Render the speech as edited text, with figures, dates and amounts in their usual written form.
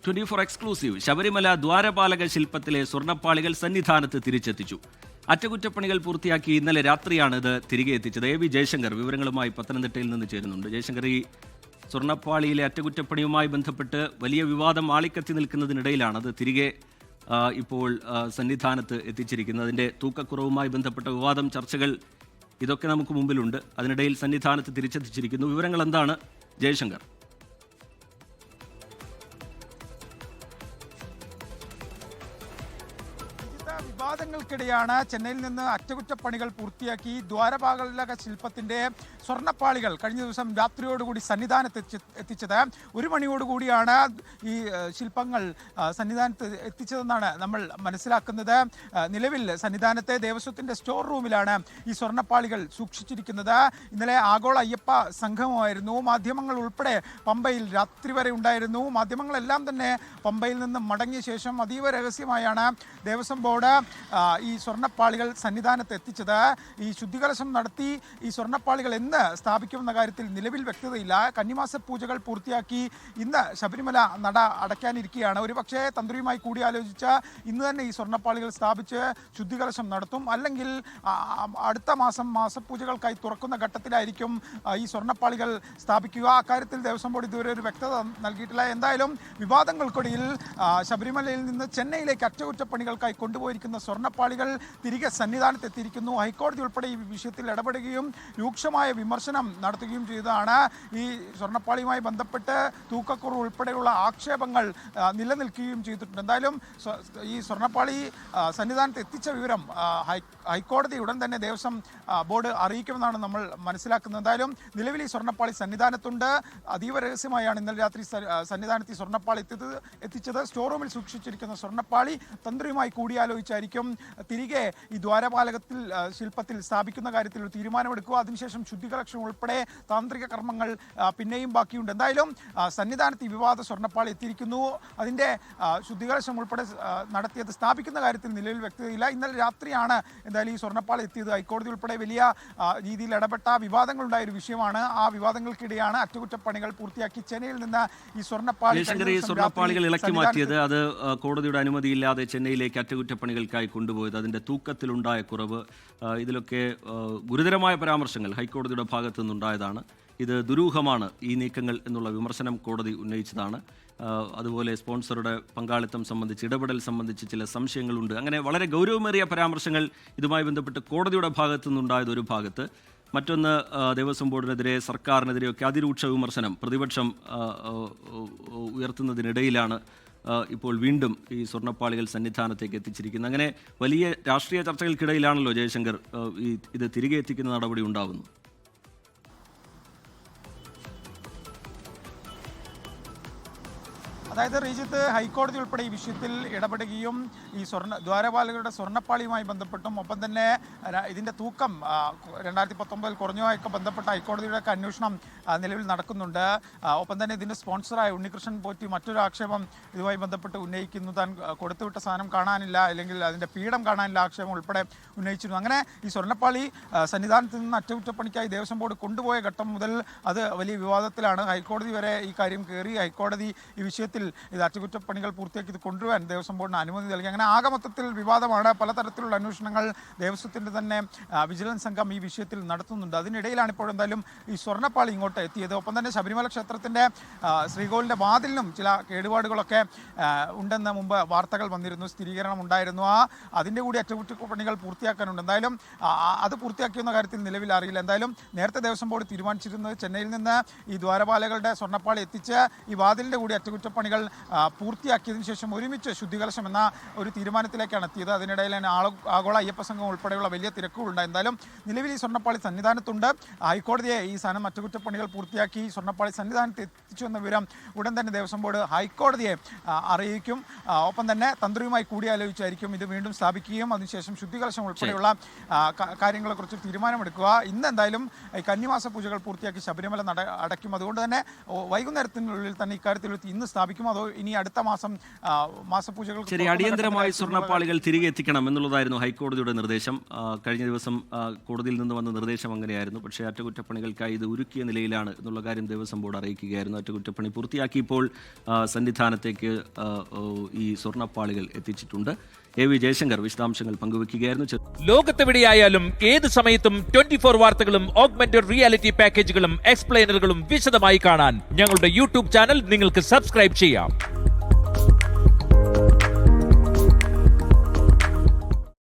24 exclusive. Sabarimala ദ്വാരപാലക ശില്പത്തിലെ സ്വർണ്ണപ്പാളികൾ സന്നിധാനത്ത് തിരിച്ചെത്തിച്ചു. അറ്റകുറ്റപ്പണികൾ പൂർത്തിയാക്കി ഇന്നലെ രാത്രിയാണ് ഇത് തിരികെ എത്തിച്ചത്. എ വി ജയശങ്കർ വിവരങ്ങളുമായി പത്തനംതിട്ടയിൽ നിന്ന് ചേരുന്നുണ്ട്. ജയശങ്കർ, ഈ സ്വർണ്ണപ്പാളിയിലെ അറ്റകുറ്റപ്പണിയുമായി ബന്ധപ്പെട്ട് വലിയ വിവാദം ആളിക്കത്തി നിൽക്കുന്നതിനിടയിലാണ് അത് തിരികെ ഇപ്പോൾ സന്നിധാനത്ത് എത്തിച്ചിരിക്കുന്നത്. അതിൻ്റെ തൂക്കക്കുറവുമായി ബന്ധപ്പെട്ട വിവാദം, ചർച്ചകൾ, ഇതൊക്കെ നമുക്ക് മുമ്പിലുണ്ട്. അതിനിടയിൽ സന്നിധാനത്ത് തിരിച്ചെത്തിച്ചിരിക്കുന്നു. വിവരങ്ങൾ എന്താണ് ജയശങ്കർ? വിവാദങ്ങൾക്കിടെയാണ് ചെന്നൈയിൽ നിന്ന് അറ്റകുറ്റപ്പണികൾ പൂർത്തിയാക്കി ദ്വാരപാലക ശില്പത്തിന്റെ സ്വർണ്ണപ്പാളികൾ കഴിഞ്ഞ ദിവസം രാത്രിയോടുകൂടി സന്നിധാനത്ത് എത്തിച്ചത്. 1 മണിയോടുകൂടിയാണ് ഈ ശില്പങ്ങൾ സന്നിധാനത്ത് എത്തിച്ചതെന്നാണ് നമ്മൾ മനസ്സിലാക്കുന്നത്. നിലവിൽ സന്നിധാനത്തെ ദേവസ്വത്തിന്റെ സ്റ്റോർ റൂമിലാണ് ഈ സ്വർണ്ണപ്പാളികൾ സൂക്ഷിച്ചിരിക്കുന്നത്. ഇന്നലെ ആഗോള അയ്യപ്പ സംഗമമായിരുന്നു. മാധ്യമങ്ങൾ ഉൾപ്പെടെ പമ്പയിൽ രാത്രി വരെ ഉണ്ടായിരുന്നു. മാധ്യമങ്ങളെല്ലാം തന്നെ പമ്പയിൽ നിന്ന് മടങ്ങിയ ശേഷം അതീവ രഹസ്യമായാണ് ദേവസ്വം ബോർഡ് ഈ സ്വർണ്ണപ്പാളികൾ സന്നിധാനത്ത് എത്തിച്ചത്. ഈ ശുദ്ധികലശം നടത്തി ഈ സ്വർണ്ണപ്പാളികൾ എന്ന് സ്ഥാപിക്കുമെന്ന കാര്യത്തിൽ നിലവിൽ വ്യക്തതയില്ല. കന്നിമാസ പൂജകൾ പൂർത്തിയാക്കി ഇന്ന് ശബരിമല നട അടയ്ക്കാനിരിക്കുകയാണ്. ഒരുപക്ഷെ തന്ത്രിയുമായി കൂടിയാലോചിച്ച ഇന്ന് തന്നെ ഈ സ്വർണ്ണപ്പാളികൾ സ്ഥാപിച്ച് ശുദ്ധികലശം നടത്തും. അല്ലെങ്കിൽ അടുത്ത മാസപൂജകൾക്കായി തുറക്കുന്ന ഘട്ടത്തിലായിരിക്കും ഈ സ്വർണ്ണപ്പാളികൾ സ്ഥാപിക്കുക. അക്കാര്യത്തിൽ ദേവസ്വം ബോർഡ് ഇതുവരെ ഒരു വ്യക്തത നൽകിയിട്ടില്ല. എന്തായാലും വിവാദങ്ങൾക്കിടയിൽ ശബരിമലയിൽ നിന്ന് ചെന്നൈയിലേക്ക് അറ്റകുറ്റപ്പണികൾക്കായി കൊണ്ടുപോയിരിക്കുന്ന സ്വർണ്ണപ്പാളികൾ തിരികെ സന്നിധാനത്ത് എത്തിയിരിക്കുന്നു. ഹൈക്കോടതി ഉൾപ്പെടെ ഈ വിഷയത്തിൽ ഇടപെടുകയും രൂക്ഷമായ വിമർശനം നടത്തുകയും ചെയ്തതാണ്. ഈ സ്വർണ്ണപ്പാളിയുമായി ബന്ധപ്പെട്ട് തൂക്കക്കുറവ് ഉൾപ്പെടെയുള്ള ആക്ഷേപങ്ങൾ നിലനിൽക്കുകയും ചെയ്തിട്ടുണ്ട്. എന്തായാലും ഈ സ്വർണ്ണപ്പാളി സന്നിധാനത്ത് എത്തിച്ച വിവരം ഹൈക്കോടതി ഉടൻ തന്നെ ദേവസ്വം ബോർഡ് അറിയിക്കുമെന്നാണ് നമ്മൾ മനസ്സിലാക്കുന്നത്. എന്തായാലും നിലവിൽ ഈ സ്വർണ്ണപ്പാളി സന്നിധാനത്തുണ്ട്. അതീവ രഹസ്യമായാണ് ഇന്നലെ രാത്രി സന്നിധാനത്ത് ഈ സ്വർണ്ണപ്പാളി എത്തിച്ചത്. സ്റ്റോർ റൂമിൽ സൂക്ഷിച്ചിരിക്കുന്ന സ്വർണ്ണപ്പാളി തന്ത്രിയുമായി കൂടിയാലോചിച്ചായിരിക്കും തിരികെ ഈ ദ്വാരപാലകത്തിൽ ശില്പത്തിൽ സ്ഥാപിക്കുന്ന കാര്യത്തിൽ ഒരു തീരുമാനമെടുക്കുക. അതിനുശേഷം ശുദ്ധികലക്ഷം ഉൾപ്പെടെ താന്ത്രിക കർമ്മങ്ങൾ പിന്നെയും ബാക്കിയുണ്ട്. എന്തായാലും സന്നിധാനത്ത് ഈ വിവാദ സ്വർണ്ണപ്പാളി എത്തിയിരിക്കുന്നു. അതിൻ്റെ ശുദ്ധികലക്ഷം ഉൾപ്പെടെ നടത്തിയത് സ്ഥാപിക്കുന്ന കാര്യത്തിൽ നിലവിൽ വ്യക്തതയില്ല. ഇന്നലെ രാത്രിയാണ് എന്തായാലും ഈ സ്വർണ്ണപ്പാളി എത്തിയത്. ഹൈക്കോടതി ഉൾപ്പെടെ വലിയ രീതിയിൽ ഇടപെട്ട വിവാദങ്ങളുണ്ടായ ഒരു വിഷയമാണ്. ആ വിവാദങ്ങൾക്കിടെയാണ് അറ്റകുറ്റപ്പണികൾ പൂർത്തിയാക്കി ചെന്നൈയിൽ നിന്ന് ഈ സ്വർണ്ണപ്പാളികൾ ഇളക്കി മാറ്റിയത്. അത് കോടതിയുടെ അനുമതിയില്ലാതെ ചെന്നൈയിലേക്ക് അറ്റകുറ്റപ്പണികൾക്കായി കൊണ്ടുപോയത്, അതിൻ്റെ തൂക്കത്തിലുണ്ടായ കുറവ്, ഇതിലൊക്കെ ഗുരുതരമായ പരാമർശങ്ങൾ ഹൈക്കോടതിയുടെ ഭാഗത്തു നിന്നുണ്ടായതാണ്. ഇത് ദുരൂഹമാണ് ഈ നീക്കങ്ങൾ എന്നുള്ള വിമർശനം കോടതി ഉന്നയിച്ചതാണ്. അതുപോലെ സ്പോൺസറുടെ പങ്കാളിത്തം സംബന്ധിച്ച്, ഇടപെടൽ സംബന്ധിച്ച് ചില സംശയങ്ങളുണ്ട്. അങ്ങനെ വളരെ ഗൗരവമേറിയ പരാമർശങ്ങൾ ഇതുമായി ബന്ധപ്പെട്ട് കോടതിയുടെ ഭാഗത്തു നിന്നുണ്ടായത് ഒരു ഭാഗത്ത്. മറ്റൊന്ന്, ദേവസ്വം ബോർഡിനെതിരെ, സർക്കാരിനെതിരെയൊക്കെ അതിരൂക്ഷ വിമർശനം പ്രതിപക്ഷം ഉയർത്തുന്നതിനിടയിലാണ് ഇപ്പോൾ വീണ്ടും ഈ സ്വർണ്ണപ്പാളികൾ സന്നിധാനത്തേക്ക് എത്തിച്ചിരിക്കുന്നത്. അങ്ങനെ വലിയ രാഷ്ട്രീയ ചർച്ചകൾക്കിടയിലാണല്ലോ ജയശങ്കർ ഇത് തിരികെ എത്തിക്കുന്ന നടപടി ഉണ്ടാവുന്നു. അതായത് റീജിത്ത്, ഹൈക്കോടതി ഉൾപ്പെടെ ഈ വിഷയത്തിൽ ഇടപെടുകയും ഈ ദ്വാരപാലകരുടെ സ്വർണ്ണപ്പാളിയുമായി ബന്ധപ്പെട്ടും ഒപ്പം തന്നെ ഇതിൻ്റെ തൂക്കം 2019 കുറഞ്ഞുമായൊക്കെ ബന്ധപ്പെട്ട ഹൈക്കോടതിയുടെ അന്വേഷണം നിലവിൽ നടക്കുന്നുണ്ട്. ഒപ്പം തന്നെ ഇതിൻ്റെ സ്പോൺസറായ ഉണ്ണികൃഷ്ണൻ പോറ്റി മറ്റൊരു ആക്ഷേപം ഇതുമായി ബന്ധപ്പെട്ട് ഉന്നയിക്കുന്നു. താൻ കൊടുത്തുവിട്ട സാധനം കാണാനില്ല, അല്ലെങ്കിൽ അതിൻ്റെ പീഠം കാണാനില്ല ആക്ഷേപം ഉൾപ്പെടെ ഉന്നയിച്ചിരുന്നു. അങ്ങനെ ഈ സ്വർണ്ണപ്പാളി സന്നിധാനത്ത് നിന്ന് അറ്റകുറ്റപ്പണിക്കായി ദേവസ്വം ബോർഡ് കൊണ്ടുപോയ ഘട്ടം മുതൽ അത് വലിയ വിവാദത്തിലാണ്. ഹൈക്കോടതി വരെ ഈ കാര്യം കയറി. ഹൈക്കോടതി ഈ വിഷയത്തിൽ ഇത് അറ്റകുറ്റപ്പണികൾ പൂർത്തിയാക്കി ഇത് കൊണ്ടുവരാൻ ദേവസ്വം ബോർഡിന് അനുമതി നൽകി. അങ്ങനെ ആകെ മൊത്തത്തിൽ വിവാദമാണ്. പലതരത്തിലുള്ള അന്വേഷണങ്ങൾ ദേവസ്വത്തിൻ്റെ തന്നെ വിജിലൻസ് സംഘം ഈ വിഷയത്തിൽ നടത്തുന്നുണ്ട്. അതിനിടയിലാണ് ഇപ്പോൾ എന്തായാലും ഈ സ്വർണ്ണപ്പാളി ഇങ്ങോട്ട് എത്തിയത്. ഒപ്പം തന്നെ ശബരിമല ക്ഷേത്രത്തിൻ്റെ ശ്രീകോവിലിൻ്റെ വാതിലിനും ചില കേടുപാടുകളൊക്കെ ഉണ്ടെന്ന് മുമ്പ് വാർത്തകൾ വന്നിരുന്നു, സ്ഥിരീകരണം ഉണ്ടായിരുന്നു. അതിൻ്റെ കൂടി അറ്റകുറ്റപ്പണികൾ പൂർത്തിയാക്കാനുണ്ട്. എന്തായാലും അത് പൂർത്തിയാക്കിയെന്ന കാര്യത്തിൽ നിലവിൽ അറിയില്ല. എന്തായാലും നേരത്തെ ദേവസ്വം ബോർഡ് തീരുമാനിച്ചിരുന്നത് ചെന്നൈയിൽ നിന്ന് ഈ ദ്വാരപാലകളുടെ സ്വർണ്ണപ്പാളി എത്തിച്ച് ഈ വാതിലിൻ്റെ കൂടി അറ്റകുറ്റപ്പണികൾ പൂർത്തിയാക്കിയതിനു ശേഷം ഒരുമിച്ച് ശുദ്ധികലശം എന്ന ഒരു തീരുമാനത്തിലേക്കാണ് എത്തിയത്. അതിനിടയിൽ തന്നെ ആഗോള അയ്യപ്പ സംഘം ഉൾപ്പെടെയുള്ള വലിയ തിരക്കുകളുണ്ട്. എന്തായാലും നിലവിൽ ഈ സ്വർണ്ണപ്പാളി സന്നിധാനത്തുണ്ട്. ഹൈക്കോടതിയെ ഈ സാധനം അറ്റകുറ്റപ്പണികൾ പൂർത്തിയാക്കി സ്വർണ്ണപ്പാളി സന്നിധാനത്ത് എത്തിച്ചു എന്ന വിവരം ഉടൻ തന്നെ ദേവസ്വം ബോർഡ് ഹൈക്കോടതിയെ അറിയിക്കും. ഒപ്പം തന്നെ തന്ത്രിയുമായി കൂടിയാലോചിച്ചായിരിക്കും ഇത് വീണ്ടും സ്ഥാപിക്കുകയും അതിനുശേഷം ശുദ്ധികലശം ഉൾപ്പെടെയുള്ള കാര്യങ്ങളെക്കുറിച്ച് തീരുമാനമെടുക്കുക. ഇന്ന് എന്തായാലും കന്നിമാസ പൂജകൾ പൂർത്തിയാക്കി ശബരിമല നട അടയ്ക്കും. അതുകൊണ്ട് തന്നെ വൈകുന്നേരത്തിനുള്ളിൽ തന്നെ ഇക്കാര്യത്തിൽ ഇന്ന് സ്ഥാപിക്കും ആയിരിക്കും അതോ ഇനി അടുത്ത മാസം മാസപൂജകൾ ശരി, അടിയന്തരമായി സ്വർണ്ണപ്പാളികൾ തിരികെ എത്തിക്കണം എന്നുള്ളതായിരുന്നു ഹൈക്കോടതിയുടെ നിർദ്ദേശം. കഴിഞ്ഞ ദിവസം കോടതിയിൽ നിന്ന് വന്ന നിർദ്ദേശം അങ്ങനെയായിരുന്നു. പക്ഷേ അറ്റകുറ്റപ്പണികൾക്കായി ഇത് ഒരുക്കിയ നിലയിലാണ് എന്നുള്ള കാര്യം ദേവസ്വം ബോർഡ് അറിയിക്കുകയായിരുന്നു. അറ്റകുറ്റപ്പണി പൂർത്തിയാക്കിയപ്പോൾ സന്നിധാനത്തേക്ക് ഈ സ്വർണ്ണപ്പാളികൾ എത്തിച്ചിട്ടുണ്ട്. AV ജയശങ്കർ വിശദാംശങ്ങൾ പങ്കുവെക്കുകയായിരുന്നു. ലോകത്തെവിടെയായാലും ഏത് സമയത്തും 24 വാർത്തകളും ഓഗ്മെന്റഡ് റിയാലിറ്റി പാക്കേജുകളും എക്സ്പ്ലെയിനറുകളും വിശദമായി കാണാൻ ഞങ്ങളുടെ യൂട്യൂബ് ചാനൽ നിങ്ങൾക്ക് സബ്സ്ക്രൈബ് ചെയ്യാം.